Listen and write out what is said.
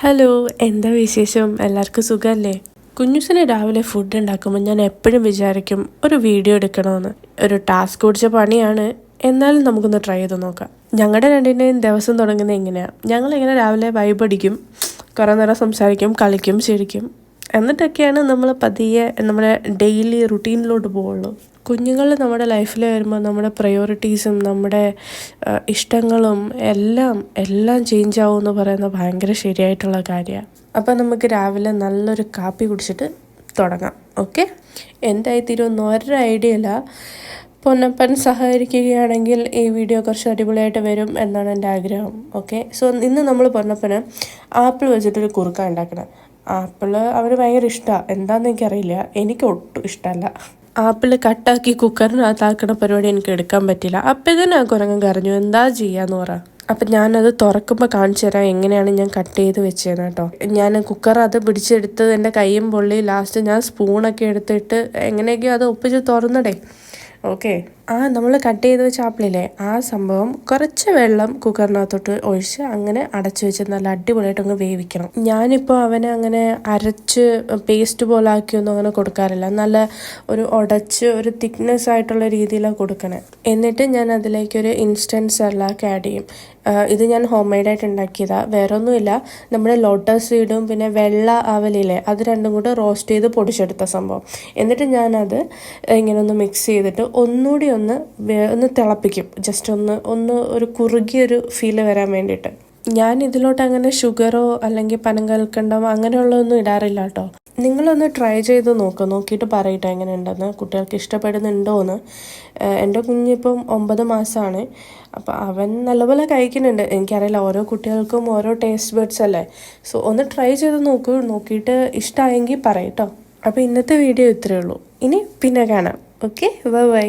Hello, എന്താ വിശേഷം? എല്ലാവർക്കും സുഖമല്ലേ? കുഞ്ഞുസിന് രാവിലെ ഫുഡ് ഉണ്ടാക്കുമ്പോൾ ഞാൻ എപ്പോഴും വിചാരിക്കും ഒരു വീഡിയോ എടുക്കണമെന്ന്. ഒരു ടാസ്ക് പിടിച്ച പണിയാണ്, എന്നാലും നമുക്കൊന്ന് ട്രൈ ചെയ്ത് നോക്കാം. ഞങ്ങളുടെ രണ്ടിൻ്റെയും ദിവസം തുടങ്ങുന്നത് എങ്ങനെയാണ്? ഞങ്ങളിങ്ങനെ രാവിലെ വൈബ് അടിക്കും, കുറേ നേരം സംസാരിക്കും, കളിക്കും, ചിരിക്കും. എന്നിട്ടൊക്കെയാണ് നമ്മൾ പതിയെ നമ്മുടെ ഡെയിലി റുട്ടീനിലോട്ട് പോവുള്ളൂ. കുഞ്ഞുങ്ങൾ നമ്മുടെ ലൈഫിൽ വരുമ്പോൾ നമ്മുടെ പ്രയോറിറ്റീസും നമ്മുടെ ഇഷ്ടങ്ങളും എല്ലാം ചേഞ്ച് ആവുമെന്ന് പറയുന്നത് ഭയങ്കര ശരിയായിട്ടുള്ള കാര്യമാണ്. അപ്പം നമുക്ക് രാവിലെ നല്ലൊരു കാപ്പി കുടിച്ചിട്ട് തുടങ്ങാം. ഓക്കെ, എന്തായിത്തീരുമെന്ന് ഒരു ഐഡിയ ഇല്ല. പൊന്നപ്പൻ സഹകരിക്കുകയാണെങ്കിൽ ഈ വീഡിയോ കുറച്ച് അടിപൊളിയായിട്ട് വരും എന്നാണ് എൻ്റെ ആഗ്രഹം. ഓക്കെ, സോ ഇന്ന് നമ്മൾ പൊന്നപ്പന് ആപ്പിൾ വെച്ചിട്ടൊരു കുറുക്ക ഉണ്ടാക്കണം. ആപ്പിള് അവന് ഭയങ്കര ഇഷ്ടമാണ്. എന്താണെന്ന് എനിക്കറിയില്ല, എനിക്ക് ഒട്ടും ഇഷ്ടമല്ല. ആപ്പിൾ കട്ടാക്കി കുക്കറിനകത്താക്കണ പരിപാടി എനിക്ക് എടുക്കാൻ പറ്റില്ല. അപ്പം തന്നെ ആ കുരങ്ങൻ കരഞ്ഞു. എന്താ ചെയ്യാന്ന് പറ. അപ്പം ഞാനത് തുറക്കുമ്പോൾ കാണിച്ചു തരാം എങ്ങനെയാണ് ഞാൻ കട്ട് ചെയ്ത് വെച്ചതെന്ന് കേട്ടോ. ഞാൻ കുക്കർ അത് പിടിച്ചെടുത്ത് എൻ്റെ കൈയും പൊള്ളി. ലാസ്റ്റ് ഞാൻ സ്പൂണൊക്കെ എടുത്തിട്ട് എങ്ങനെയൊക്കെയോ അത് ഒപ്പിച്ച് തുറന്നടേ. ഓക്കെ, നമ്മൾ കട്ട് ചെയ്ത് വെച്ച ആപ്പിളില്ലേ, ആ സംഭവം കുറച്ച് വെള്ളം കുക്കറിനകത്തോട്ട് ഒഴിച്ച് അങ്ങനെ അടച്ചു വെച്ച് നല്ല അടിപൊളിയായിട്ട് അങ്ങ് വേവിക്കണം. ഞാനിപ്പോൾ അവനെ അങ്ങനെ അരച്ച് പേസ്റ്റ് പോലെ ആക്കിയൊന്നും അങ്ങനെ കൊടുക്കാറില്ല. നല്ല ഒരു ഉടച്ച് ഒരു തിക്നെസ് ആയിട്ടുള്ള രീതിയിലാണ് കൊടുക്കണേ. എന്നിട്ട് ഞാൻ അതിലേക്കൊരു ഇൻസ്റ്റൻറ്റ് സെർലാക്ക് ആഡ് ചെയ്യും. ഇത് ഞാൻ ഹോം മെയ്ഡായിട്ട് ഉണ്ടാക്കിയതാണ്, വേറെ ഒന്നുമില്ല. നമ്മുടെ ലോട്ടസ് സീഡും പിന്നെ വെള്ള അവലില്ലേ, അത് രണ്ടും കൂടെ റോസ്റ്റ് ചെയ്ത് പൊടിച്ചെടുത്ത സംഭവം. എന്നിട്ട് ഞാനത് ഇങ്ങനെ ഒന്ന് മിക്സ് ചെയ്തിട്ട് ഒന്നുകൂടി ഒന്ന് തിളപ്പിക്കും. ജസ്റ്റ് ഒന്ന് ഒരു കുറുകിയൊരു ഫീല് വരാൻ വേണ്ടിയിട്ട്. ഞാൻ ഇതിലോട്ട് അങ്ങനെ ഷുഗറോ അല്ലെങ്കിൽ പനങ്കൽക്കണ്ടമോ അങ്ങനെയുള്ളതൊന്നും ഇടാറില്ല കേട്ടോ. നിങ്ങളൊന്ന് ട്രൈ ചെയ്ത് നോക്കിയിട്ട് പറയട്ടെ എങ്ങനെയുണ്ടെന്ന്, കുട്ടികൾക്ക് ഇഷ്ടപ്പെടുന്നുണ്ടോയെന്ന്. എൻ്റെ കുഞ്ഞിപ്പം 9 മാസമാണ്. അപ്പോൾ അവൻ നല്ലപോലെ കഴിക്കുന്നുണ്ട്. എനിക്കറിയില്ല, ഓരോ കുട്ടികൾക്കും ഓരോ ടേസ്റ്റ് ബഡ്സ് അല്ലേ. സോ ഒന്ന് ട്രൈ ചെയ്ത് നോക്കിയിട്ട് ഇഷ്ടമായെങ്കിൽ പറയട്ടോ. അപ്പോൾ ഇന്നത്തെ വീഡിയോ ഇത്രയേ ഉള്ളൂ. ഇനി പിന്നെ കാണാം. Okay, by.